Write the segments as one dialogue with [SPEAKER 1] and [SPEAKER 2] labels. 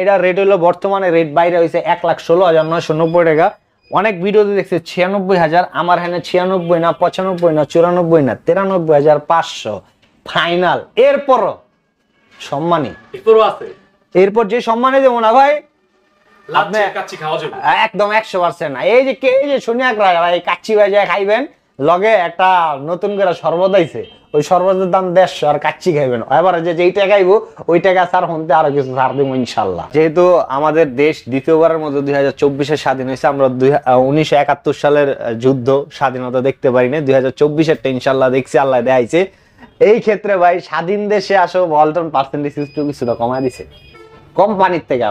[SPEAKER 1] এটা রেট হলো বর্তমানে রেট বাইরে হয়েছে 1,16,990 টাকা। অনেক ভিডিওতে দেখছে 96,000, আমার হ্যাঁ 96 না, 95 না, 94 না, 93,500 ফাইনাল। এরপরও সম্মানী এরপর যে সম্মানে দেবো না ভাই, একদম 100% না। এই যে শুনিয়া ভাই কাচ্চি ভাই খাইবেন, লগে একটা নতুন করে শরবত আইছে, ওই শরবতের দাম 150 আর কাচ্চি খাইবেন। এবার যেই টাকা খাইবো ওই টাকা স্যার হতে আরো কিছু ছাড় দেবো ইনশাল্লাহ। যেহেতু আমাদের দেশ দ্বিতীয়বারের মধ্যে 2024-এ স্বাধীন হয়েছে, আমরা 1971 সালের যুদ্ধ স্বাধীনতা দেখতে পারি না, 2024-এরটা ইনশাল্লাহ দেখছি, আল্লাহ দেখাইছে। এই ক্ষেত্রে ভাই স্বাধীন দেশে আসো ওয়ালটন পার্সেন্টেজ কিছুটা কমায় দিছে, কোম্পানির থেকে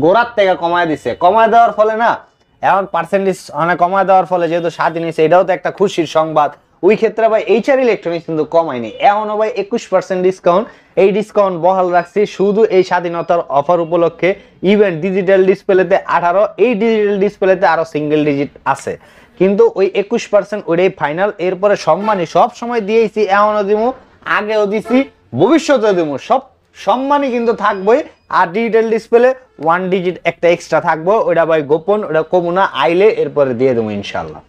[SPEAKER 1] গোড়ার থেকে কমায় দিছে। কমায় দেওয়ার ফলে না এখন পার্সেন্টেজ অনেক কমায় দেওয়ার ফলে যেহেতু স্বাধীন হয়েছে, এটাও তো একটা খুশির সংবাদ। ওই ক্ষেত্রে ভাই এইচআর ইলেকট্রনিক্স কিন্তু কমায়নি, এখনো ভাই 21% ডিসকাউন্ট। এই ডিসকাউন্ট বহাল রাখছি শুধু এই স্বাধীনতার অফার উপলক্ষে। ইভেন ডিজিটাল ডিসপ্লেতে 18, এই ডিজিটাল ডিসপ্লেতে আরো সিঙ্গেল ডিজিট আছে, কিন্তু ওই 21% ওইটাই ফাইনাল। এরপরে সম্মানী সব সময় দিয়েছি, এখনো দিমু, আগেও দিছি, ভবিষ্যতেও দিমু, সব সম্মানই কিন্তু থাকবেই। আর ডিজিটাল ডিসপ্লে 1 ডিজিট একটা এক্সট্রা থাকবো, ওটা ভাই গোপন, ওটা কমুনা আইলে এরপরে দিয়ে দেবো ইনশাল্লাহ।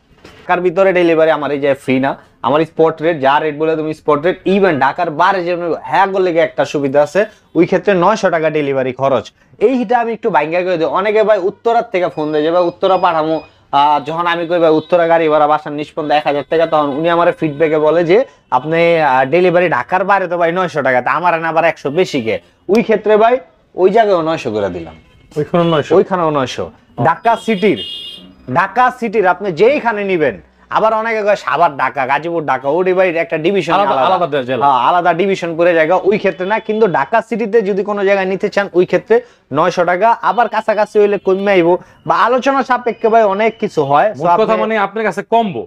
[SPEAKER 1] ঢাকার ভিতরে ডেলিভারি আমার এই যে ফ্রি না, আমার স্পট রেট, যা রেট বলে তুমি স্পট রেট। ইভেন ঢাকার বাইরে যে হ্যাঁ বলে একটা সুবিধা আছে, ওই ক্ষেত্রে 900 টাকা ডেলিভারি খরচ। এইটা আমি একটু বাইঙ্গা করে দিই। অনেকে ভাই উত্তরার থেকে ফোন দেয় যে ভাই উত্তরা পাঠামো, যখন আমি কই ভাই উত্তরা গাড়ি ভাড়া বাসার নিষ্পন্দ 1000 টাকা, তখন উনি আমার ফিডব্যাকে বলে যে আপনি ডেলিভারি ঢাকার বাইরে তো ভাই 900 টাকা, তা আমার আবার 100 বেশি গে। ওই ক্ষেত্রে ভাই ওই জায়গায় 900 করে দিলাম, ওইখানেও 900। ঢাকা সিটির আপনি যেইখানে নিবেন, আবার অনেকে কয় সাভার ঢাকা, গাজীপুর ঢাকা, ওই ভাই একটা ডিভিশন আলাদা ডিভিশন করে জায়গা, ওই ক্ষেত্রে না। কিন্তু ঢাকা সিটিতে যদি কোনো জায়গায় নিতে চান ওই ক্ষেত্রে 900 টাকা। আবার কাছাকাছি হইলে কমে আইবো, বা আলোচনা সাপেক্ষে ভাই অনেক কিছু হয়।
[SPEAKER 2] মানে আপনার কাছে কমবো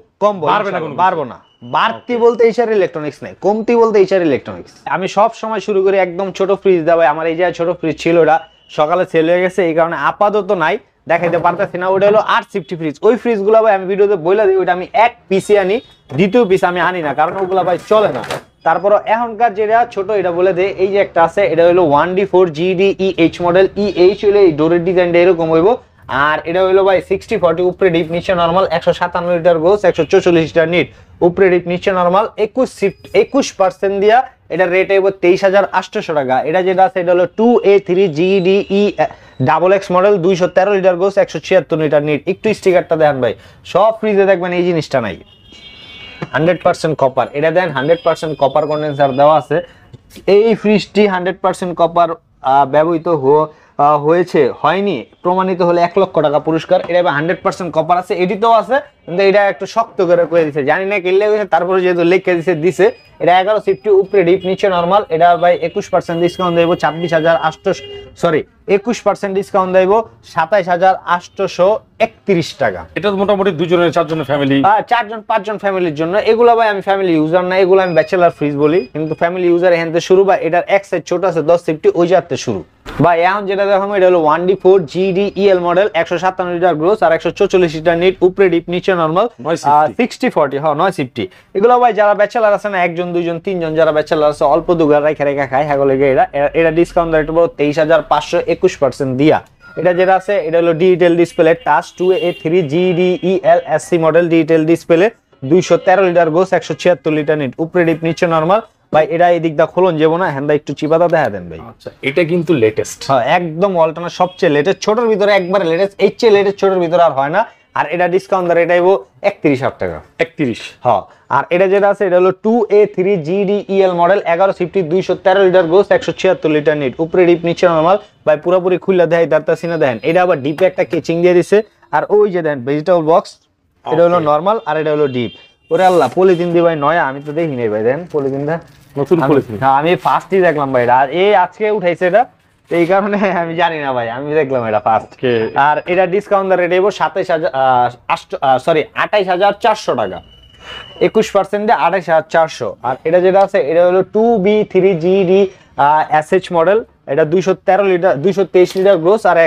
[SPEAKER 1] পারবো না, বাড়তি বলতে এইচআর ইলেকট্রনিক্স নাই, কমতি বলতে এইচআর ইলেকট্রনিক্স। আমি সব সময় শুরু করি একদম ছোট ফ্রিজ দেওয়া। আমার এই যে ছোট ফ্রিজ ছিল, ওটা সকালে সেল হয়ে গেছে, এই কারণে আপাতত নাই, দেখাইতে পারতেছি না। ওটা হলো 8 সিফটি ফ্রিজ। ওই ফ্রিজ গুলা ভাই আমি ভিডিওতে বলে দিই, ওইটা আমি এক পিসে আনি, দ্বিতীয় পিস আমি আনি না, কারণ ওগুলা ভাই চলে না। তারপরে এখনকার যেটা ছোট, এটা বলে দেয়, এই যে একটা আছে, এটা হলো 1D4 GDEH মডেল। EH হইলে এই ডোরের ডিজাইনটা এরকম হইব। আর এটা হইলো ভাই 60-40, উপরে ডিপ নিচে নরমাল, 157 লিটার গোস, 144 লিটার নিট, উপরে ডিপ নিচে নরমাল, 21% দিয়া এটা রেট হইব 23,800 টাকা। এটা যেটা আছে এটা হলো 2A3 GDE XX model, 213 litre গোস, 176 লিটার নিট। একটু স্টিকারটা দেখেন ভাই, সব ফ্রিজে দেখবেন এই জিনিসটা নাই। 100% কপার, এটা দেন 100% কপার কন্ডেন্সার দেওয়া আছে। এই ফ্রিজটি 100% কপার ব্যবহৃত হয়েছে, হয়নি প্রমাণিত হলে 1 লক্ষ টাকা পুরস্কার। এটা 100% কপার আছে, এডিটও আছে, কিন্তু এটা একটু শক্ত করে কয়ে দিছে, জানি না কিনলে গেছে, তারপরে যেহেতু লিখে দিছে। এটা 11 সিফটি, উপরে ডিপ নিচে নরমাল। এটা ভাই 21% ডিসকাউন্ট দেব, 21% ডিসকাউন্ট দেব, 27,831 টাকা।
[SPEAKER 2] এটা মোটামুটি 2 4 ফ্যামিলি,
[SPEAKER 1] 4-5 ফ্যামিলির জন্য। এগুলো ভাই আমি ফ্যামিলি ইউজার না, এগুলো আমি ব্যাচেলার ফ্রিজ বলি, কিন্তু ফ্যামিলি ইউজার এখান থেকে শুরু। বা এটার এক সাইজ ছোট আছে 10 সিফটি, ওই জাতে শুরু। ভাই এখন যেটা দেখাবো এটা হলো 1D4 GDEL model, 157 litre gross আর 144 লিটার নিট, উপরে ডিপ নিচে নরমাল, 60-40, হ্যাঁ 9 সিফটি। এগুলো ভাই যারা ব্যাচেলার আছে না, 1 জন 2 জন 3 জন যারা ব্যাচেলার আছে, অল্প দুগার রেখা খায়, হ্যাঁ বলে এটা ডিসকাউন্ট রেট বড় 23,500, 21% দিয়া। এটা যেটা আছে এটা হলো digital display, touch 2A3 GDEL SC model, digital display, 213 litre গোস, 176 লিটার নিট, উপরে ডিপ নিচে নরমাল। ভাই এটা এই দিকটা খোলন যাবো না, হ্যাঁ একটু চিপাতা দেখা দেন ভাই।
[SPEAKER 2] আচ্ছা, এটা কিন্তু লেটেস্ট,
[SPEAKER 1] হ্যাঁ একদম ওয়ালটনের সবচেয়ে লেটেস্ট, ছোটর ভিতরে একবারে লেটেস্ট, এর চেয়ে লেটেস্ট ছোটর ভিতরে আর হয় না। আর এটা ডিসকাউন্ট দর এটা 31,000 টাকা।
[SPEAKER 2] 31,
[SPEAKER 1] হ্যাঁ। আর এটা যেটা আছে এটা হলো 2A3 GDEL মডেল, 11 সিফটি, 213 লিটার গোস, 176 লিটার নিট, উপরে ডিপ নিচে নরমাল। ভাই পুরোপুরি খুললে দেয় দাঁড়তাছি না, দেখেন এটা আবার ডিপে একটা কেচিং দিয়ে দিছে। আর ওই যে দেন ভেজিটেবল বক্স, এটা হলো নরমাল আর এটা হলো ডিপ। ওরে আল্লাহ, পলিথিন দিয়ে ভাই নয়া, আমি তো দেখি নাই ভাই, দেন পলিথিনটা
[SPEAKER 2] নতুন পলিথিন।
[SPEAKER 1] হ্যাঁ আমি ফার্স্টই দেখলাম ভাই এটা, আর এই আজকে উঠাইছে এটা, এই কারণে আমি জানি না ভাই, আমি দেখলাম এটা ফার্স্ট। আর এটা ডিসকাউন্ট রেট দেবো 28,400 টাকা, 21% 28,400। আর এটা যেটা আছে এটা হলো 2B3 GD SH মডেল, এটা 213 লিটার, 223 লিটার গ্রোস আর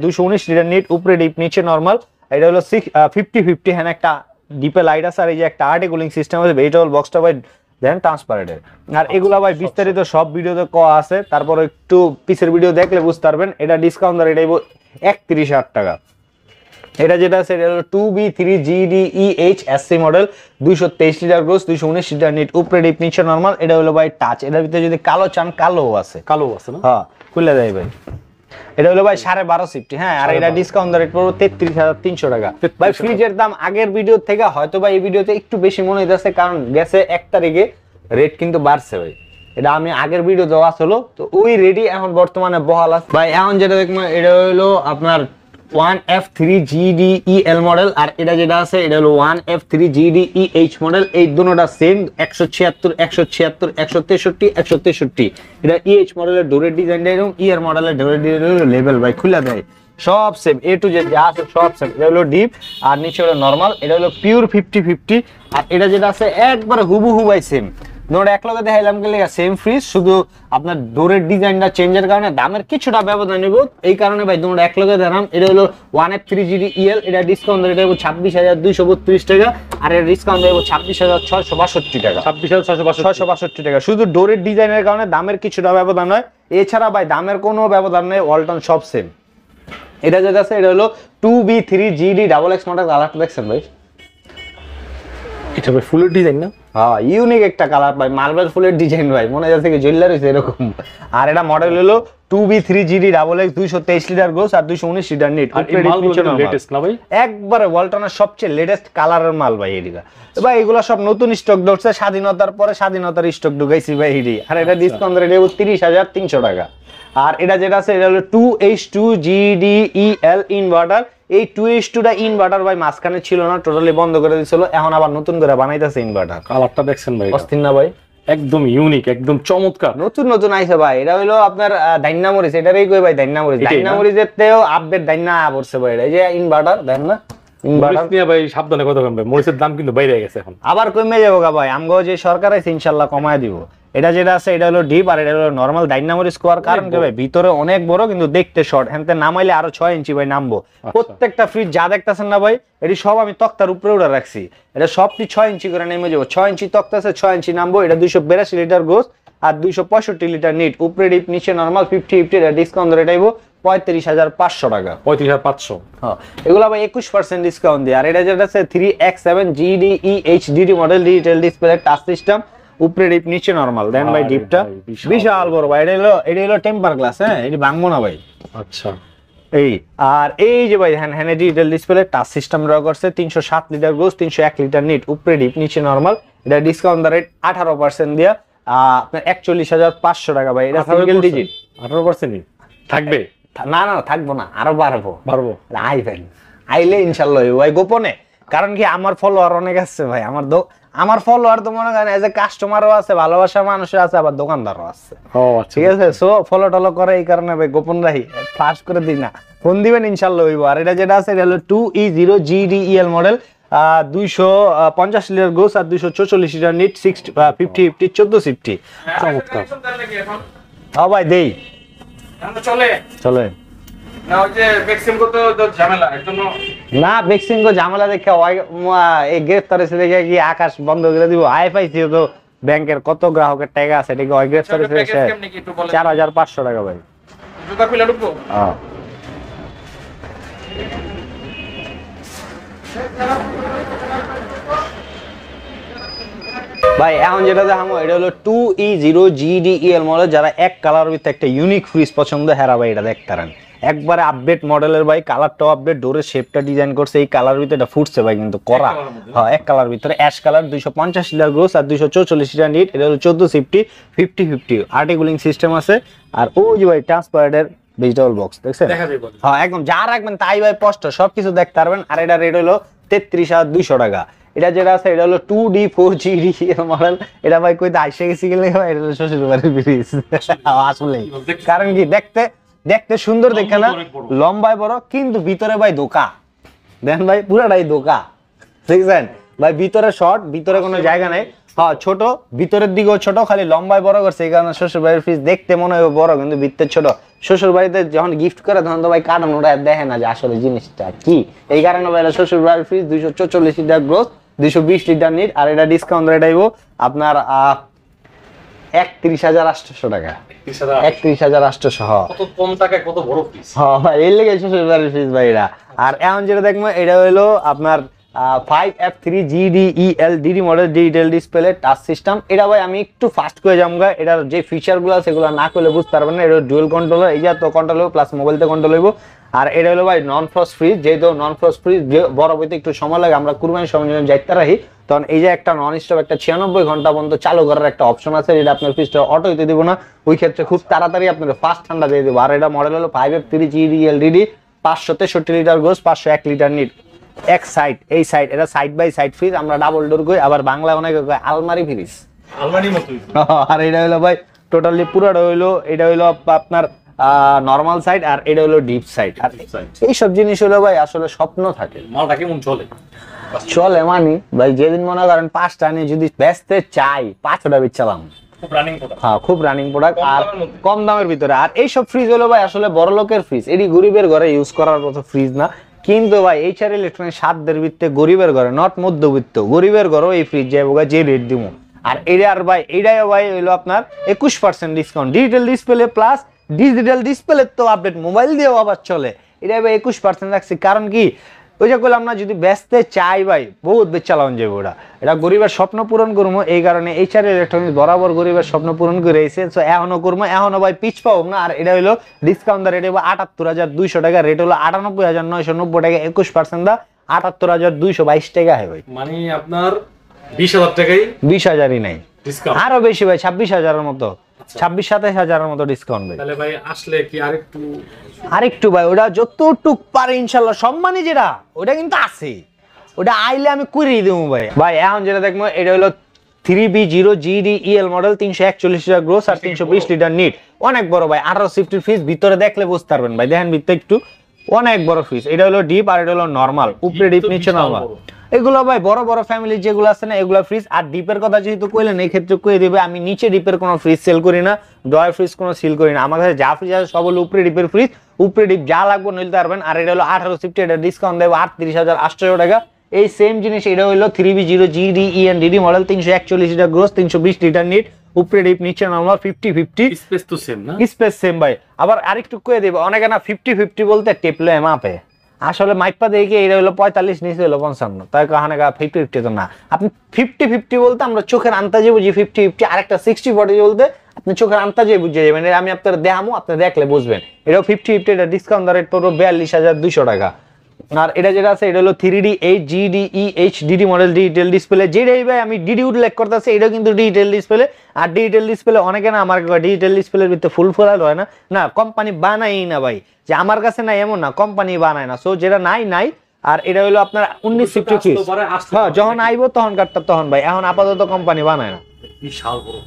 [SPEAKER 1] 219 লিটার নিট, উপরে ডিপ নিচে নরমাল। এটা হলো 50-50, হ্যাঁ একটা ডিপে লাইট আছে, আর এই যে একটা আর্টে কুলিং সিস্টেম আছে। ভেজিটেবল বক্সটা ভাই দেন ট্রান্সপারেন্টের। আর এগুলা ভাই বিস্তারিত সব ভিডিওতে কয়া আছে, তারপর একটু পিছের ভিডিও দেখলে বুঝতে পারবেন। এটা ডিসকাউন্ট দর এটাই 31,000 টাকা। এটা যেটা আছে এটা হলো 2B3GDEH SC model, 223 litre gross, 219 litre net, উপরে ডিপ নিচে নরমাল। এটা হলো ভাই টাচ। এটার ভিতরে যদি কালো চান কালো আছে,
[SPEAKER 2] কালো আছে না?
[SPEAKER 1] হ্যাঁ খুলে দেয় ভাই। এটা হলো ভাই 12.5 সিফটি। হ্যাঁ, আর এটা ডিসকাউন্ট রেট পড়বে 33,300 টাকা। ভাই ফ্রিজের দাম আগের ভিডিও থেকে হয়তো ভাই এই ভিডিওতে একটু বেশি মনে হইতেছে, কারণ গেছে 1 তারিখে রেট কিন্তু বাড়ছে ভাই। এটা আমি আগের ভিডিও দেওয়া আসলো তো ওই রেডি এখন বর্তমানে বহাল আছে ভাই। এখন যেটা দেখবেন এটা হলো আপনার 1F3GDEL মডেল, আর এটা যেটা আছে এটা হলো 1F3GDEH মডেল। এই দুটোটা সেম 176, 176, 163, 163। এটা EH মডেলের ডোরের ডিজাইনটা এরকম, ER মডেলের ডোরের ডিজাইন লেভেল ভাই খুলে দেয় সব সেম, এ টু জেড যা আছে সব সেম। এটা হলো ডিপ আর নিচে হলো নরমাল। এটা হলো পিওর 50-50। আর এটা যেটা আছে একবারে হুবহু ভাই সেম। ধরো এক লগে দেখাইলাম গেলে সেম ফ্রিজ, শুধু আপনার ডোরের ডিজাইনটা চেঞ্জের কারণে দামের কিছুটা ব্যবধান নিব, এই কারণে ভাই তোমরা এক লগে দেখাম। এটা হলো 1F3GDEL। এটা ডিসকাউন্ট রেট হবে 26,232 টাকা, আর এর ডিসকাউন্ট দেবো 26,662 টাকা। 26,662 টাকা। শুধু ডোরের ডিজাইনের কারণে দামের কিছুটা ব্যবধান হয়, এছাড়া ভাই দামের কোনো ব্যবধান নেই, ওয়ালটন সব সেম। এটা যেটা আছে এটা হলো 2B3GDXX মডেল। কালারটা দেখছেন ভাই?
[SPEAKER 2] এটা ভাই ফুলের ডিজাইন না?
[SPEAKER 1] হ্যাঁ, ইউনিক একটা কালার ভাই, মার্বেল ফুলের ডিজাইন ভাই, মনে যাচ্ছে কি জুয়েলার হইছে এরকম। আর এটা মডেল হলো 2B3GDXX, 223 লিটার গ্রোস আর 219 লিটার নিট।
[SPEAKER 2] লেটেস্ট না ভাই?
[SPEAKER 1] একবারে ওয়ালটনের সবচেয়ে লেটেস্ট কালারের মাল ভাই এদিকে। ভাই এগুলো সব নতুন স্টক ঢুকছে, স্বাধীনতার পরে স্বাধীনতার স্টক ঢুকাইছি ভাই এডি। আর এটা ডিসকাউন্ট রেট 30,300 টাকা। আর এটা যেটা আছে এটা হলো 2H2GDEL ইনভার্টার। এই 2H2টা ইনভার্টার ভাই মাঝখানে ছিল না, টোটালি বন্ধ করে দিয়েছিল, এখন আবার নতুন করে বানাইতেছে ইনভার্টার।
[SPEAKER 2] কালারটা দেখছেন ভাই?
[SPEAKER 1] অস্থির না ভাই?
[SPEAKER 2] একদম ইউনিক, একদম চমৎকার,
[SPEAKER 1] নতুন নতুন আইছে ভাই। এটা হলো আপনার ডাইনামোরিস, এটারই কই ভাই ডাইনামোরিস। ডাইনামোরিসের তেও আপডেট ডাইনা পড়ছে ভাই। এটা এই যে ইনভার্টার দেন না, ইনভার্টার
[SPEAKER 2] নিয়ে ভাই সাবধানে কথা কম ভাই, মরিচের দাম কিন্তু বাইরে গেছে এখন,
[SPEAKER 1] আবার কমে যাবো গা ভাই। আমগো যে সরকার আছে ইনশাআল্লাহ কমায় দিব। এটা যেটা আছে এটা হলো ডিপ, আর এটা হলো নরমাল। ডাইনামোরিস কোয়ার কারণ কি ভাই ভিতরে অনেক বড় কিন্তু দেখতে শর্ট, হ্যান্তে নামাইলে আরো 6 ইঞ্চি ভাই নামবো। প্রত্যেকটা ফ্রিজ যা দেখতেছেন না ভাই, এটি সব আমি তক্তার উপরে উঠে রাখছি। এটা সবটি 6 ইঞ্চি করে নেমে যাবো। 6 ইঞ্চি তক্তা আছে, 6 ইঞ্চি নামবো। এটা 282 লিটার গোস আর 265 লিটার নিট, উপরে ডিপ নিচে নরমাল 50-50। এটা ডিসকাউন্ট রেট আইবো 35,500 টাকা।
[SPEAKER 2] 35,500।
[SPEAKER 1] হ্যাঁ, এগুলো ভাই 21% ডিসকাউন্ট দিয়ে। আর এটা যেটা আছে 3X7GDEHDD model, digital display touch system, উপরে ডিপ নিচে নরমাল। দেন ভাই ডিপটা বিশাল বড় ভাই। এটা হলো টেম্পার গ্লাস। হ্যাঁ, এটি ভাঙবো না ভাই।
[SPEAKER 2] আচ্ছা,
[SPEAKER 1] এই আর এই যে ভাই hand digital display touch system draw করছে, 307 লিটার গোস, 301 লিটার নিট, উপরে ডিপ নিচে নরমাল। এটা ডিসকাউন্ট রেট 18% দিয়া আপনার 41,500 টাকা ভাই। এটা সিঙ্গেল ডিজিট।
[SPEAKER 2] 18% থাকবে?
[SPEAKER 1] না না থাকবো না, আরো বাড়বো। আইবেন, আইলে ইনশাল্লাহ ভাই গোপনে। কারণ কি আমার ফলোয়ার অনেক আছে ভাই। আমার ফলোয়ার তো মনে করেন এজ এ কাস্টমারও আছে, ভালোবাসা মানুষও আছে, আবার দোকানদারও আছে। ঠিক আছে, সো ফলো টলো করে এই কারণে ভাই গোপন রাখি, ফ্লাশ করে দিই না। ফোন দিবেন ইনশাল্লাহ হইব। আর এটা যেটা আছে এটা হলো 2E0GDEL মডেল, 250 লিটার গোস আর 244 লিটার নিট, 50-50 14 সিফটি।
[SPEAKER 2] চমৎকার।
[SPEAKER 1] হ্যাঁ ভাই দেই চলে
[SPEAKER 2] না, ওই যে ভ্যাকসিন করতে তো ঝামেলা, এর জন্য
[SPEAKER 1] না। ভ্যাকসিন কো ঝামেলা দেখে এই গ্রেফতার হয়েছে দেখে কি আকাশ বন্ধ করে দিব? আইএফআইসি তো ব্যাংকের কত গ্রাহকের টাকা আছে, এটাকে ওই গ্রেফতার হয়েছে 4,500 টাকা ভাই।
[SPEAKER 2] জুতা খুলে ঢুকবো?
[SPEAKER 1] হ্যাঁ, ভাই এখন যেটা দেখাবো এটা হলো 2E0GDEL মডেল। যারা এক কালার উইথ একটা ইউনিক ফ্রিজ পছন্দ, হেরা ভাই এটা দেখতারেন। একবারে আপডেট মডেলের ভাই, কালারটাও আপডেট, ডোরের শেপটা ডিজাইন করছে এই কালার ভিতরে। এটা ফুটছে ভাই কিন্তু করা। হ্যাঁ, এক কালার ভিতরে অ্যাশ কালার, 250 লিটার গ্রোস আর 244 লিটার নিট। এটা হলো 14 সিফটি, 50-50 আর্টিকুলিং সিস্টেম আছে। আর ওই যে ভাই ট্রান্সপারেন্টের ভেজিটেবল বক্স দেখছেন? হ্যাঁ, একদম যা রাখবেন তাই ভাই স্পষ্ট সবকিছু দেখতে পারবেন। আর এটা রেট হলো 33,200 টাকা। এটা যেটা আছে এটা হলো 2D4GDEL মডেল। এটা ভাই কইতে আইসে গেছি গেলে ভাই এটা হলো শ্বশুর বাড়ির ফ্রিজ আসলে। কারণ কি দেখতে সুন্দর দেখে না, লম্বায় বড়, কিন্তু ভিতরে ভাই ধোকা। দেন ভাই পুরাটাই ধোকা, দেখছেন ভাই? ভিতরে শর্ট, ভিতরে কোনো জায়গা নাই। হ্যাঁ, ছোট, ভিতরের দিকেও ছোট, খালি লম্বায় বড় করছে এই কারণে শ্বশুর বাড়ির ফ্রিজ দেখতে মনে হয় বড় কিন্তু ভিতরে ছোট। শ্বশুর বাড়িতে যখন গিফট করে তখন তো ভাই কাটানোটা দেখে না যে আসলে জিনিসটা কি। এই কারণে ভাই শ্বশুর বাড়ির fridge 244 litre gross, 220 litre net, আর এটা ডিসকাউন্ট রেট আইবো আপনার 31,800 টাকা। 31,800
[SPEAKER 2] কত কম টাকায় কত বড় পিস।
[SPEAKER 1] হ্যাঁ ভাই এই লেগে ফিস ভাই এটা। আর এখন যেটা দেখবো এটা হলো আপনার 5F3 GDEL model digital display touch system. এটা ভাই আমি একটু ফাস্ট করে যামগা, এটার যে ফিচারগুলো সেগুলো না করলে বুঝতে পারবেন না। এটা ডুয়াল কন্ট্রোলার, এই যে তো কন্ট্রোল হইব প্লাস মোবাইলতে কন্ট্রোল হইব। আর এটা হলো ভাই নন ফ্রস্ট ফ্রিজ, যেহেতু নন ফ্রস্ট ফ্রিজ বড় হইতে একটু সময় লাগে, আমরা কুরবানির সময় যখন যাইতে রাখি তখন এই যে একটা নন স্টপ একটা 96 ঘন্টা পর্যন্ত চালু করার একটা অপশন আছে, যেটা আপনার ফ্রিজটা অটো হইতে দিব না, ওই ক্ষেত্রে খুব তাড়াতাড়ি আপনার ফাস্ট ঠান্ডা দিয়ে দেবো। আর এটা মডেল হলো 5F3 GDEL 563 লিটার গোস, 501 লিটার নিট। এক সাইড এই সাইড, এটা সাইড বাই সাইড ফ্রিজ, আমরা ডাবল ডোর কই, আবার বাংলা অনেকে কয় আলমারি ফ্রিজ।
[SPEAKER 2] আলমারির মতোই।
[SPEAKER 1] আর এটা হলো ভাই টোটালি পুরোটা হইলো, এটা হইলো আপনার নরমাল সাইড, আর এটা হলো ডিপ সাইড। আর এই সব জিনিস হলো ভাই আসলে স্বপ্ন থাকে।
[SPEAKER 2] মালটা কেমন চলে?
[SPEAKER 1] চলে মানি ভাই, যেদিন মনে করেন 5টা নিয়ে যদি বেচতে চাই 5টা বেচালাম।
[SPEAKER 2] খুব রানিং প্রোডাক্ট।
[SPEAKER 1] হ্যাঁ খুব রানিং প্রোডাক্ট, আর কম দামের ভিতরে। আর এই সব ফ্রিজ হলো ভাই আসলে বড় লোকের ফ্রিজ, এটি গরিবের ঘরে ইউজ করার মতো ফ্রিজ না। কিন্তু ভাই এইচআর ইলেকট্রনিক সাধ্যের ভিত্তে গরিবের ঘরে, নট মধ্যবিত্ত, গরিবের ঘরেও এই ফ্রিজ যাইব যে রেট দিব। আর এটার ভাই এইটাই ভাই হইলো আপনার 21% discount, digital display plus digital display তো আপডেট মোবাইল দিয়েও আবার চলে। এটাই ভাই 21% রাখছি, কারণ কি ওই যে করলাম না, যদি বেচতে চাই ভাই বহুত বেচালাম যাবে ওটা, এটা গরিবের স্বপ্ন পূরণ করবো। এই কারণে এইচআর ইলেকট্রনিক্স বরাবর গরিবের স্বপ্ন পূরণ করে এসে, তো এখনো করবো, এখনো ভাই পিছ পাবো না। আর এটা হলো ডিসকাউন্ট রেট হইব 78,200 টাকা, রেট হলো 98,990 টাকা, 21% দা 78,222 টাকা হয় ভাই।
[SPEAKER 2] মানে আপনার 20,000 টাকাই
[SPEAKER 1] 20,000ই নাই,
[SPEAKER 2] ডিসকাউন্ট
[SPEAKER 1] আরো বেশি ভাই, 26,000-এর মতো, 26-27,000-এর মতো ডিসকাউন্ট ভাই।
[SPEAKER 2] তাহলে ভাই আসলে কি
[SPEAKER 1] আরেকটু ভাই ওটা যতটুক পারে ইনশাল্লাহ সম্মানী যেটা ওটা কিন্তু আছে, ওটা আইলে আমি করিয়ে দেবো ভাই। ভাই এখন যেটা দেখবো এটা হলো 3B0 GDEL model, 341 litre gross আর 320 লিটার নিট। অনেক বড় ভাই, 18 সিফটির ফ্রিজ, ভিতরে দেখলে বুঝতে পারবেন ভাই, দেখেন ভিতরে একটু, অনেক বড় ফ্রিজ। এটা হলো ডিপ আর এটা হলো নরমাল, উপরে ডিপ নিচে নরমাল। এগুলো ভাই বড় বড় ফ্যামিলি যেগুলো আছে না এগুলো ফ্রিজ। আর ডিপের কথা যেহেতু কইলেন এই ক্ষেত্রে কই দিবে, আমি নিচে ডিপের কোনো ফ্রিজ সেল করি না, ডয়ার ফ্রিজ কোনো সেল করি না। আমার কাছে যা ফ্রিজ আছে সব হলো উপরে ডিপের ফ্রিজ, উপরে ডিপ যা লাগবে নিতে পারবেন। আর এটা হলো 18 সিফটি, এটা ডিসকাউন্ট দেবো 38,800 টাকা। এই সেম জিনিস এটা হলো 3B0 GDEL model, 341 litre gross, 320 litre net, উপরে ডিপ নিচে নরমাল, 50-50
[SPEAKER 2] স্পেস তো সেম না?
[SPEAKER 1] স্পেস সেম ভাই। আবার আরেকটু কয়ে দেব, অনেকে না 50-50 বলতে টেপলো মাপে, আসলে মাইপা দেখে এটা হলো 45 নিচে হলো 55, তাই কাহানে 50-50 তো না। আপনি 50-50 বলতে আমরা চোখের আন্তাজে বুঝি 50-50, আরেকটা 60-40 বলতে আপনি চোখের আন্তাজে বুঝে যাবেন। এটা আমি আপনার দেখামো, আপনি দেখলে বুঝবেন। এটাও 50-50, এটা ডিসকাউন্ট রেট পড়বে 42,200 টাকা। আর এটা যেটা আছে এটা হলো 3D8 GDEHDD model digital display, যেটাই ভাই আমি ডিডি উল্লেখ করতেছি এটাও কিন্তু ডিজিটাল ডিসপ্লে। আর ডিজিটাল ডিসপ্লে অনেকে না আমার ডিজিটাল ডিসপ্লের ভিতরে ফুল ফোরাল হয় না, না কোম্পানি বানাই না ভাই, যে আমার কাছে নাই এমন না, কোম্পানি বানায় না। সো যেটা নাই নাই। আর এটা হলো আপনার 1950, হ্যাঁ যখন আইবো তখন কাটটা তখন ভাই, এখন আপাতত কোম্পানি বানায় না।
[SPEAKER 2] বিশাল বড়,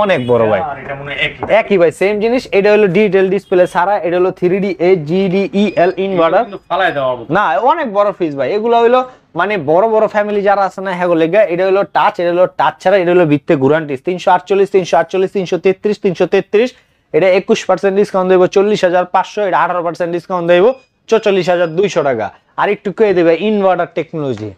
[SPEAKER 1] অনেক বড় ভাই,
[SPEAKER 2] আর এটা মনে
[SPEAKER 1] একই ভাই সেম জিনিস। এটা হলো ডিজিটাল ডিসপ্লে ছাড়া, এটা হলো 3D8 GDEL ইনভার্টার,
[SPEAKER 2] ফালাই দেওয়ার মতো
[SPEAKER 1] না অনেক বড় ফ্রিজ ভাই। এগুলো হলো মানে বড় বড় ফ্যামিলি যারা আছে না হ্যাঁ লেগে। এটা হলো টাচ, এটা হলো টাচ ছাড়া, এটা হলো ভিত্তে গ্যারান্টি 348, 348, 333, 333। এটা 21% ডিসকাউন্ট দেবো 40,500, এটা 18% ডিসকাউন্ট দেবো 44,200 টাকা। আর একটু কয়ে দেবে ইনভার্টার টেকনোলজি।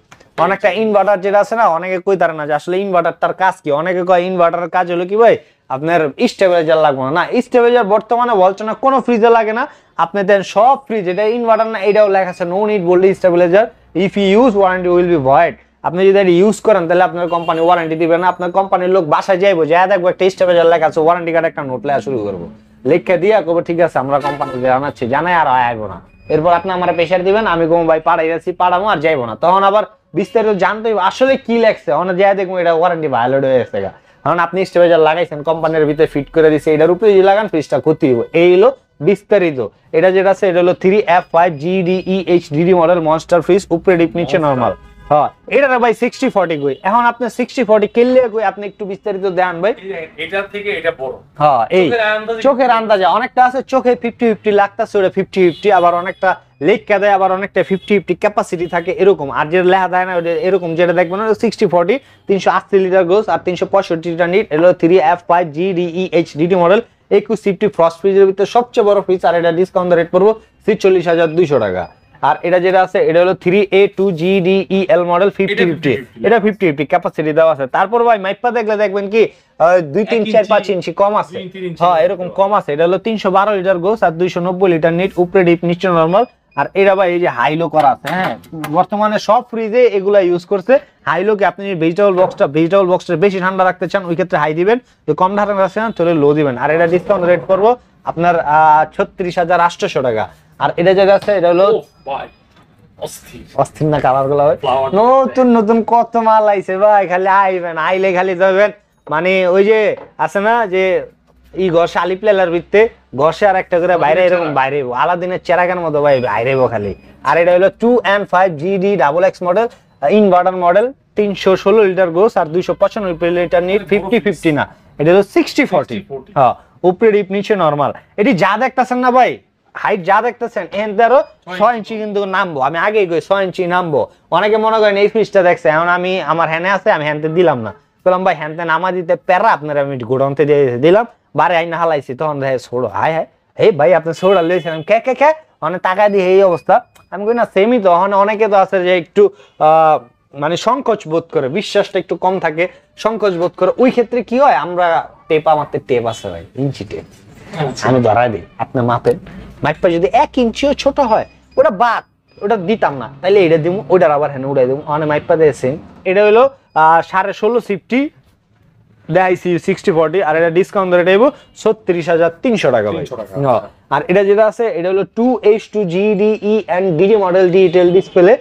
[SPEAKER 1] অনেকটা ইনভার্টার যেটা আছে না অনেকে কই তার না যে আসলে ইনভার্টারটার কাজ কি। অনেকে কয় ইনভার্টারের কাজ হলো কি ভাই আপনার স্টেবিলাইজার লাগবে না, স্টেবিলাইজার বর্তমানে বলছে না কোনো ফ্রিজে লাগে না। আপনি দেন সব ফ্রিজ, এটা ইনভার্টার না এটাও লেখা আছে নো নিড বললে stabiliser, if you use warranty will be void. আপনি যদি এটা ইউজ করেন তাহলে আপনার কোম্পানি ওয়ারেন্টি দিবে না। আপনার কোম্পানির লোক বাসায় যাইবো, যা দেখবো একটা স্টেবিলাইজার লেখা আছে, ওয়ারেন্টি কার্ড একটা নোট লেখা শুরু করবো, লেখা দিয়ে করবো ঠিক আছে আমরা কোম্পানিতে জানাচ্ছি, জানাই আর আইবো না। এরপর আপনি আমার প্রেশার দিবেন, আমি কোনো ভাই পাড়াই যাচ্ছি পাড়াবো আর যাইবো না। তখন আবার বিস্তারিত জানতে আসলে কি লেখছে, অনেক যাই দেখবো এটা ওয়ারেন্টি ভায়োলেট হয়ে গেছে। কারণ আপনি স্টেবিলাইজার লাগাইছেন, কোম্পানির ভিতরে ফিট করে দিছে, এটার উপরে যদি লাগান ফ্রিজটা ক্ষতি হইব। এই হলো বিস্তারিত। এটা যেটা আছে এটা হলো 3F5 GDEHDD model monster fridge, উপরে ডিপ নিচে নরমাল। হ্যাঁ এটা ভাই 60-40 কই। এখন আপনি 60-40 কিনলে কই আপনি একটু বিস্তারিত দেন ভাই।
[SPEAKER 2] এটা থেকে এটা বড়,
[SPEAKER 1] হ্যাঁ এই চোখের আন্দাজে অনেকটা আছে, চোখে 50-50 লাগতাছে ওটা 50-50, আবার অনেকটা লেখা দেয়, আবার অনেকটা 50-50 ক্যাপাসিটি থাকে এরকম। আর যেটা লেখা দেয় না ওটা এরকম, যেটা দেখবেন 60-40, 380 লিটার গ্রোস আর 365 লিটার নিট। এটা 3F5 GDEHDD মডেল, 21 সিফটি ফ্রস্ট ফ্রিজের ভিতরে সবচেয়ে বড় ফ্রিজ। আর এটা ডিসকাউন্ট রেট পড়বো 46,200 টাকা। আর এটা যেটা আছে এটা হলো 3A2GDEL মডেল 5050, এটা 5050 ক্যাপাসিটি দেওয়া আছে। তারপর ভাই মাইপা দেখলে দেখবেন কি 2 3 4 5 ইঞ্চি কম আছে, হ্যাঁ এরকম কম আছে। এটা হলো 312 লিটার গোস আর 290 লিটার নিট, উপরে ডিপ নিচে নরমাল। আর এটা ভাই এই যে হাইলো করা আছে, হ্যাঁ বর্তমানে সব ফ্রিজে এগুলা ইউজ করছে। হাইলোকে আপনি ভেজিটেবল বক্সটা বেশি ঠান্ডা রাখতে চান ওই ক্ষেত্রে হাই দিবেন, তো কম ঠান্ডা রাখতে চান তাহলে লো দিবেন। আর এটা ডিসকাউন্ট রেট করবো আপনার 36,800 টাকা। আর এটা যেটা আছে এটা হলো অস্থির না কালার গুলা ভাই, নতুন নতুন কত মাল আইছে ভাই, খালি আইবেন, আইলে খালি যাবেন। মানে ওই যে আছে না যে ই ঘর শালি প্লেলার ভিত্তে ঘষে আর একটা করে বাইরে এরকম বাইরে আলাদিনের চেরাকের মতো ভাই বাইরেবো খালি। আর এটা হলো 2N5GD XX model, inverter model, 316 litre gross আর 295 লিটার নিট, 5050 না, এটা হলো 6040, হ্যাঁ উপরে ডিপ নিচে নরমাল। এটি যা দেখতেছেন না ভাই হাইট যা দেখতেছেন এখান থেকে 6 ইঞ্চি কিন্তু নামবো, আমি আগেই কই 6 ইঞ্চি নামবো। অনেকে মনে করেন এই ফ্রিজটা দেখছে, এখন আমি আমার হ্যানে আছে আমি হ্যানতে দিলাম না, বললাম ভাই হ্যানতে নামা দিতে প্যারা আপনার আমি গোডাউনতে দিয়ে দিলাম, বারে আইনা হালাইছি, তখন দেখে ছোড়ো হাই হাই এই ভাই আপনি ছোড়া লইছিলাম কে কে কে অনেক টাকা দিয়ে এই অবস্থা। আমি কই না সেমই তো, অনেকে তো আছে যে একটু মানে সংকোচ বোধ করে, বিশ্বাসটা একটু কম থাকে, সংকোচ বোধ করে। ওই ক্ষেত্রে কি হয়, আমরা টেপ আমাদের টেপ আছে ভাই, ইঞ্চি টেপ আমি ধরাই দিই, আপনি মাপেন, মাইপা যদি 1 ইঞ্চিও ছোট হয় ওটা বাদ, ওটা দিতাম না, তাইলে এটা দিব, ওটার আবার হ্যাঁ উড়াই দেবো, অনেক মাইপা দিয়েছেন। এটা হলো 16.5 সিফটি দেখাইছি 6040, আর এটা ডিসকাউন্ট ধরে দেবো 36,300 টাকা ভাই। আর এটা যেটা আছে এটা হলো 2H2GDENDG model, digital display,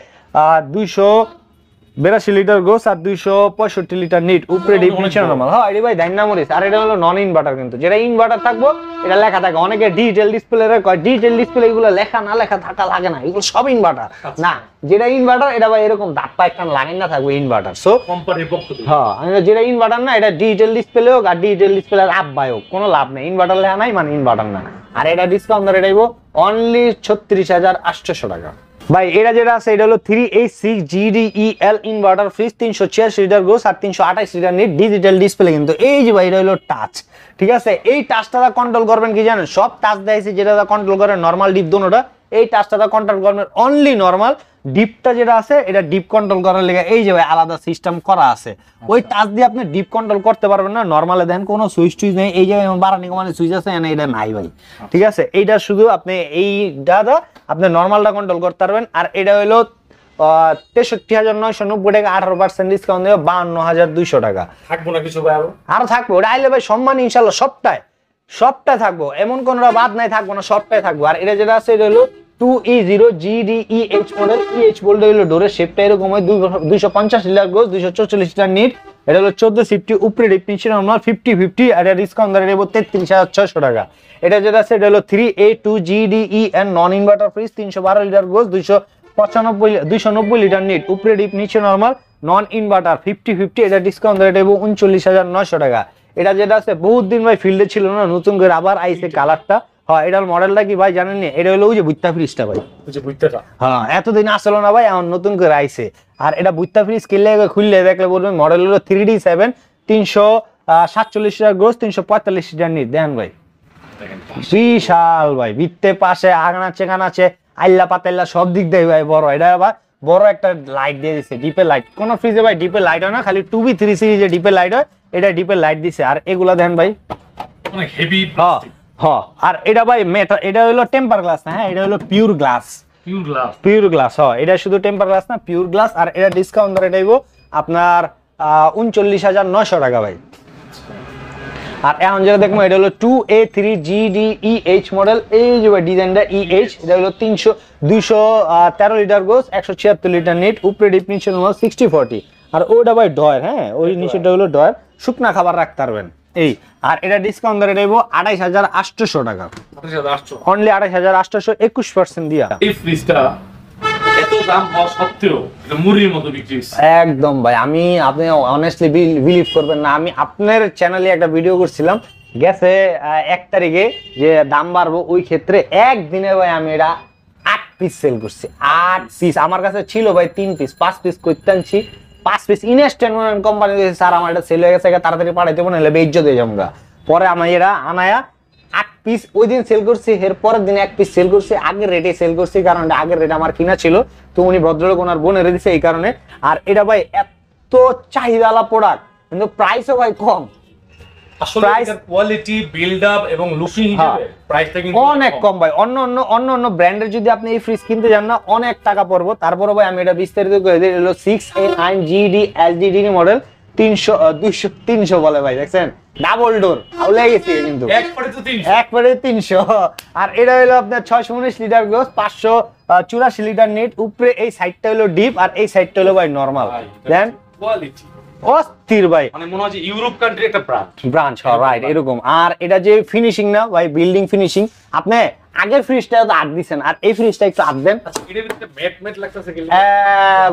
[SPEAKER 1] 282 litre gross আর 265 লিটার নিট, উপরে ডিপ নিচে নরমাল। হ্যাঁ এটি ভাই ডাইনামোরিস। আর এটা হলো নন ইনভার্টার, কিন্তু যেটা ইনভার্টার থাকবো এটা লেখা থাকে, অনেকে ডিজিটাল ডিসপ্লে কয়, ডিজিটাল ডিসপ্লে এগুলো লেখা না লেখা থাকা লাগে না, এগুলো সব ইনভার্টার না। যেটা ইনভার্টার এটা ভাই এরকম ধাপ্পা একটা লাগাই না থাকবে ইনভার্টার। সো হ্যাঁ যেটা ইনভার্টার না এটা ডিজিটাল ডিসপ্লে হোক আর ডিজিটাল ডিসপ্লে আব্বাই হোক কোনো লাভ নেই, ইনভার্টার লেখা নাই মানে ইনভার্টার না। আর এটা ডিসকাউন্ট ধরে দেবো অনলি 36,800 টাকা ভাই। এটা যেটা আছে এটা হলো 3A6GDEL inverter fridge, 386 litre gross আর 328 লিটার নিট, ডিজিটাল ডিসপ্লে কিন্তু। এই যে ভাই এটা হলো টাচ, ঠিক আছে। এই টাচটা কন্ট্রোল করবেন কি জানেন, সব টাচ দেখাইছে যেটা কন্ট্রোল করে নরমাল ডিপ দোনোটা, এই টাচটা কন্ট্রোল করবেন অনলি নরমাল। ডিপটা যেটা আছে এটা ডিপ কন্ট্রোল করার লেগে এই যে ভাই আলাদা সিস্টেম করা আছে, ওই টাচ দিয়ে আপনি ডিপ কন্ট্রোল করতে পারবেন না। নরমালে দেন কোনো সুইচ টুইচ নেই, এই যে বাড়ানি কমানি সুইচ আছে এনে এটা নাই ভাই, ঠিক আছে। এইটা শুধু আপনি এই দাদা আপনি নরমালটা কন্ট্রোল করতে পারবেন। আর এটা হলো 63,990 টাকা, 18% ডিসকাউন্ট দেবে 52,200 টাকা।
[SPEAKER 2] থাকবো না কিছু ভাই
[SPEAKER 1] আরো থাকবো, ওটা আইলে ভাই সম্মান ইনশাল্লাহ সবটাই থাকবো, এমন কোন বাদ নাই থাকবো না, সবটাই থাকবো। আর এটা যেটা আছে এটা হলো 2E0GDEH মডেল, EH বলতে হলো ডোরের শেপটা এরকম হয়, 250 লিটার গোস, 244 লিটার নিট, এটা হলো 1450, উপরে ডিপ নিচে নরমাল, 5050। আর এটা ডিসকাউন্ট ধরে দেবো 33,600 টাকা। এটা যেটা আছে এটা হলো 3A2GDEN নন ইনভার্টার ফ্রিজ, 312 লিটার গোস, 290 লিটার নিট, উপরে ডিপ নিচে নরমাল, নন ইনভার্টার, 5050। এটা ডিসকাউন্ট ধরে দেবো 39,900 টাকা। এটা যেটা আছে বহুত দিন ভাই ফিল্ডে ছিল না, নতুন করে আবার আইছে কালারটা। হ্যাঁ এটার মডেলটা কি ভাই জানেন নি, এটা হলো ওই যে বুইত্তা ফ্রিজটা ভাই, হ্যাঁ এতদিন আসলো না ভাই, এখন নতুন করে আইছে। আর এটা বুইত্তা ফ্রিজ কিনলে খুললে দেখলে বলবেন মডেল হলো 3D7, 347 litre gross, 345 litre net. Then ভাই বিশাল ভাই, ভিত্তে পাশে আগানাচ্ছে আইল্লা পাতাইল্লা সব দিক দিয়ে ভাই বড়। এটা আবার বড় একটা লাইট দিয়ে দিচ্ছে, ডিপের লাইট। কোন ফ্রিজে ভাই ডিপের লাইট হয় না, খালি 2B3 সিরিজে ডিপের লাইট হয়, এটা ডিপের লাইট দিছে। আর এগুলা দেন ভাই
[SPEAKER 2] অনেক হেভি।
[SPEAKER 1] হ্যাঁ আর এটা ভাই মেটাল, এটা হলো টেম্পার গ্লাস না, হ্যাঁ এটা হলো পিওর গ্লাস, হ্যাঁ এটা শুধু টেম্পার গ্লাস না, পিওর গ্লাস। আর এটা ডিসকাউন্ট ধরে দেব আপনার 39,900 টাকা ভাই। আর এখন যেটা দেখবো এটা হলো 2A3GDEH মডেল, এই যে ডিজাইনটা EH, এটা হলো 213 লিটার গোস, 176 লিটার নিট, উপরে ডিপ নিচে 6040। আর ওটা ভাই ডয়ার, হ্যাঁ ওই নিচেটা হলো ডয়ার, শুকনা খাবার রাখতে পারবেন এই। আর এটা ডিসকাউন্ট ধরে দেবো 28,800 টাকা, অনলি 28,800, 21% দিয়া।
[SPEAKER 2] এই ফ্রিজটা এত দাম হওয়া সত্ত্বেও এটা মুড়ির মতো বিক্রি হচ্ছে
[SPEAKER 1] একদম ভাই। আপনি অনেস্টলি বিলিভ করবেন না, আমি আপনার চ্যানেলে একটা ভিডিও করছিলাম গেছে 1 তারিখে যে দাম বাড়বো, ওই ক্ষেত্রে একদিনে ভাই আমি এটা 8 পিস সেল করছি। 8 পিস আমার কাছে ছিল ভাই 3 পিস, 5 পিস করতে আনছি, 5 পিস ইনস্ট্যান্ট কোম্পানি দিয়েছে, স্যার আমার এটা সেল হয়ে গেছে তাড়াতাড়ি পাঠাইতে বলে নাহলে বেইজ্জত হয়ে যাবো। পরে আমি এটা আনায়া 8 পিস ওই দিন সেল করছি, এর পরের দিন এক পিস সেল করছি, আগের রেটে সেল করছি, কারণ আগের রেট আমার কিনা ছিল, তো উনি ভদ্রলোক ওনার বোনের দিছে এই কারণে। আর এটা ভাই এত চাহিদাওয়ালা প্রোডাক্ট, কিন্তু প্রাইসও ভাই কম।
[SPEAKER 2] আসলে এটার কোয়ালিটি, বিল্ড আপ এবং লুকিং হিসেবে প্রাইসটা কিন্তু
[SPEAKER 1] অনেক কম ভাই। অন্য ব্র্যান্ডের যদি আপনি এই ফ্রিজ কিনতে যান না, অনেক টাকা পড়বো। তারপরে ভাই আমি এটা বিস্তারিত করে দিই। হলো 6A9GD LGD মডেল, 300 বলে ভাই, দেখছেন ডাবল ডোর আউলে গেছে কিন্তু একবারে 300। আর এটা হলো আপনার 619 লিটার গ্রোস, 584 লিটার নেট। উপরে এই সাইডটা হলো ডিপ, আর এই সাইডটা হলো ভাই নরমাল। দেন
[SPEAKER 2] কোয়ালিটি
[SPEAKER 1] অস্থির ভাই,
[SPEAKER 2] মানে মনে হয় যে ইউরোপ কান্ট্রি একটা
[SPEAKER 1] ব্রাঞ্চ রাইট এরকম। আর এটা যে ফিনিশিং না ভাই, বিল্ডিং ফিনিশিং। আপনি আগের ফ্রিজটা তো আট দিছেন, আর এই ফ্রিজটা একটু আট দেন।
[SPEAKER 2] আচ্ছা, এর ভিতরে ম্যাট লাগতেছে কি?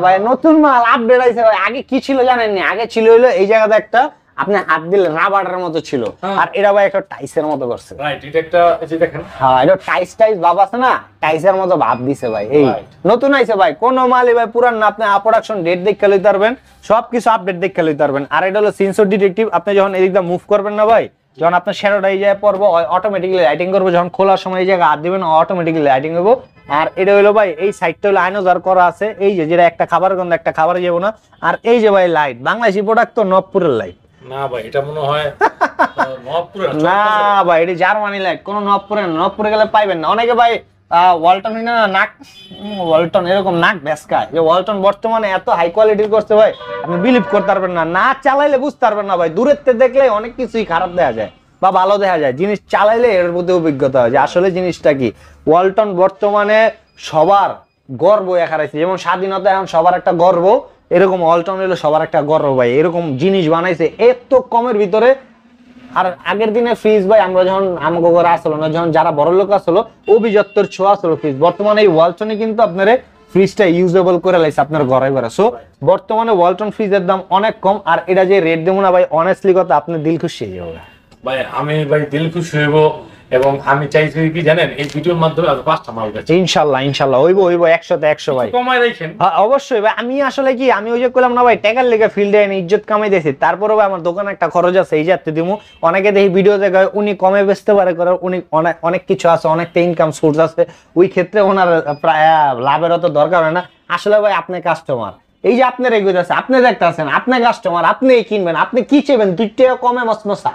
[SPEAKER 1] ভাই নতুন মাল আপডেট আইছে ভাই। আগে কি ছিল জানেননি? আগে ছিল হলো এই জায়গাতে একটা আপনি হাত দিলে রাবারের মতো ছিল, আর এটা ভাই একটা টাইসের মতো করছে।
[SPEAKER 2] রাইট, এটা একটা এই যে দেখেন,
[SPEAKER 1] হ্যাঁ এটা টাইস ভাব আছে না, টাইসের মতো ভাব দিছে ভাই। এই নতুন আইছে ভাই, কোন মালই ভাই পুরান না। আপনি প্রোডাকশন ডেট দেখে লইতে পারবেন, সবকিছু আপডেট দেখে লইতে পারবেন। আর এটা হলো সেন্সর ডিটেকটিভ। আপনি যখন এদিক দিয়ে মুভ করবেন না ভাই, যখন আপনার শ্যাডোটা এই জায়গায় পড়বো, অটোমেটিক্যালি লাইটিং করবে। যখন খোলার সময় এই জায়গায় হাত দিবেন, অটোমেটিক্যালি লাইটিং হবে। আর এটা হলো ভাই এই সাইডটা হলো আয়নোজার করা আছে, এই যে যেটা একটা খাবার গন্ধ একটা খাবার যাবো না। আর এই যে ভাই লাইট, বাংলাদেশি প্রোডাক্ট তো নবপুরের লাইট
[SPEAKER 2] না ভাই, এটা মনে হয় নবপুরের
[SPEAKER 1] না ভাই, এটা জার্মানি লাইট। কোন নবপুরে গেলে পাইবেন না। অনেকে ভাই ওয়ালটন না নাক, ওয়ালটন এরকম নাক ভেসকায়। যে ওয়ালটন বর্তমানে এত হাই কোয়ালিটির করছে ভাই, আপনি বিলিভ করতে পারবেন না। না চালাইলে বুঝতে পারবেন না ভাই। দূরের থেকে দেখলে অনেক কিছুই খারাপ দেখা যায় বা ভালো দেখা যায়, জিনিস চালাইলে এর প্রতি অভিজ্ঞতা হয় যে আসলে জিনিসটা কি। ওয়ালটন বর্তমানে সবার গর্ব হারাইছে। যেমন স্বাধীনতা এখন সবার একটা গর্ব, এরকম ওয়ালটন হলো সবার একটা গর্ব ভাই। এরকম জিনিস বানাইছে এত কমের ভিতরে। আর আগের দিনে ফ্রিজ ভাই, আমরা যখন আমাকে ঘরে আসলো না, যখন যারা বড় লোক আসলো, অভিজাত্যের ছোঁয়া আসলো ফ্রিজ। বর্তমানে এই ওয়ালটনে কিন্তু আপনার ফ্রিজটা ইউজেবল করে লাইছে আপনার ঘরে ঘরে। সো বর্তমানে ওয়ালটন ফ্রিজের দাম অনেক কম। আর এটা যে রেট দেবো না ভাই, অনেস্টলি কথা আপনি দিল খুশি হয়ে যাবে
[SPEAKER 2] ভাই। আমি ভাই দিল খুশি হইব, এবং আমি চাইছি কি জানেন, এই ভিডিওর মাধ্যমে আজ 5টা মাল গেছে
[SPEAKER 1] ইনশাআল্লাহ হইব 100 ভাই।
[SPEAKER 2] কমাই রাখেন।
[SPEAKER 1] হ্যাঁ অবশ্যই ভাই। আমি আসলে কি, আমি ওই যে কইলাম না ভাই, টাকার লেগে ফিল্ডে এনে ইজ্জত কামাই দিয়েছি। তারপরে ভাই আমার দোকানে একটা খরচ আছে, এই যাতে দিমু। অনেকে দেখি ভিডিও দেখে উনি কমে বেচতে পারে করে, উনি অনেক কিছু আছে, অনেকটা ইনকাম সোর্স আছে, ওই ক্ষেত্রে ওনার প্রায় লাভের অত দরকার হয় না। আসলে ভাই আপনি কাস্টমার, এই যে আপনার এগুলো আছে, আপনি দেখতে আছেন, আপনি কাস্টমার, আপনি কিনবেন, আপনি কি চাইবেন? 2 টাকা কমে মসমসা,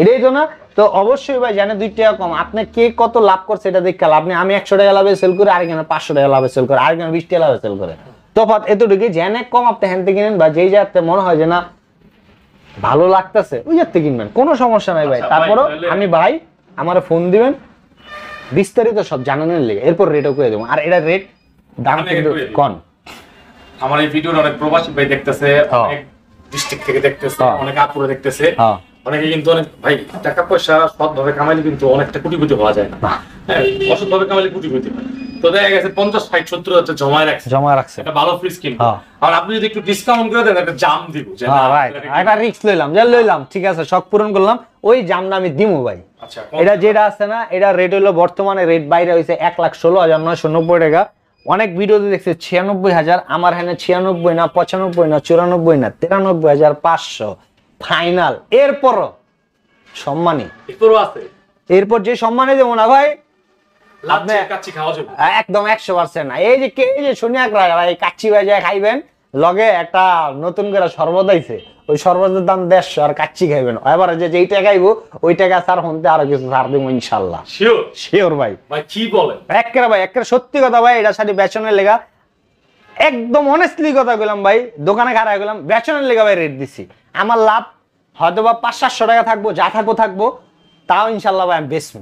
[SPEAKER 1] এটাই তো না? তো অবশ্যই ভাই জানে 2 টাকা কম, আপনি কে কত লাভ করছে এটা দেখে লাভ নেই। আমি 100 টাকা লাভে সেল করে, আরেকজনে 500 টাকা লাভে সেল করে, আরেকজনে 20 টাকা লাভে সেল করে। তফাৎ এতটুকু, জেনে কম আপনি হ্যান্ড থেকে কিনেন বা যেই জায়গাতে মনে হয় যে না ভালো লাগতেছে ওই জায়গাতে কিনবেন, কোনো সমস্যা নাই ভাই। তারপরও আমি ভাই আমার ফোন দিবেন, বিস্তারিত সব জানানোর লেগে, এরপর রেটও করে দেবো। আর এটা রেট দাম কিন্তু কম।
[SPEAKER 2] আমার এই ভিডিওটা অনেক প্রবাসী ভাই দেখতেছে, অনেক ডিস্ট্রিক্ট থেকে দেখতেছে, অনেক আপুরা দেখতেছে। অনেকে কিন্তু অনেক ভাই টাকা পয়সা সৎভাবে কামাইলে কিন্তু অনেকটা কোটিপতি হওয়া যায় না। হ্যাঁ, অসৎভাবে কামাইলে কোটিপতি হয়। তো দেখা গেছে 50, 60, 70 হাজার জমায় রাখছে একটা ভালো ফ্রিজ কিনবো। আর আপনি যদি একটু ডিসকাউন্ট করে দেন, একটা জাম দিব।
[SPEAKER 1] একটা রিস্ক লইলাম, ঠিক আছে, শখ পূরণ করলাম, ওই জামটা আমি দিমু ভাই।
[SPEAKER 2] আচ্ছা,
[SPEAKER 1] এটা যেটা আছে না, এটা রেট হলো বর্তমানে রেট বাইরে হয়েছে 1,16,990 টাকা। অনেক ভিডিওতে দেখছে 96,000, আমার হ্যাঁ 96 না, 95 না, 94 না, 93,500 ফাইনাল। এরপর সম্মানী এরপর যে সম্মানে দেবো না ভাই, একদম 100% না। এই যে শুনিয়া ভাই কাচ্চি বাজায় খাইবেন, লগে একটা নতুন করে শরবত আইছে, ওই শরবতের দাম 150, আর কাচ্চি খাইবেন। এবার যেই টাকা খাইবো ওই টাকা স্যার হতে আরো কিছু ছাড় দেবো ইনশাল্লাহ। শিওর ভাই।
[SPEAKER 2] কি বলেন?
[SPEAKER 1] একেবারে সত্যি কথা ভাই। এটা সাথে বেচনের লেগা, একদম অনেস্টলি কথা বললাম ভাই, দোকানে খারাপ গেলাম, বেচনের লেগা ভাই রেট দিছি। আমার লাভ হয়তো বা 500-700 টাকা থাকবো, যা থাকবো, তাও ইনশাল্লাহ ভাই আমি বেচবো।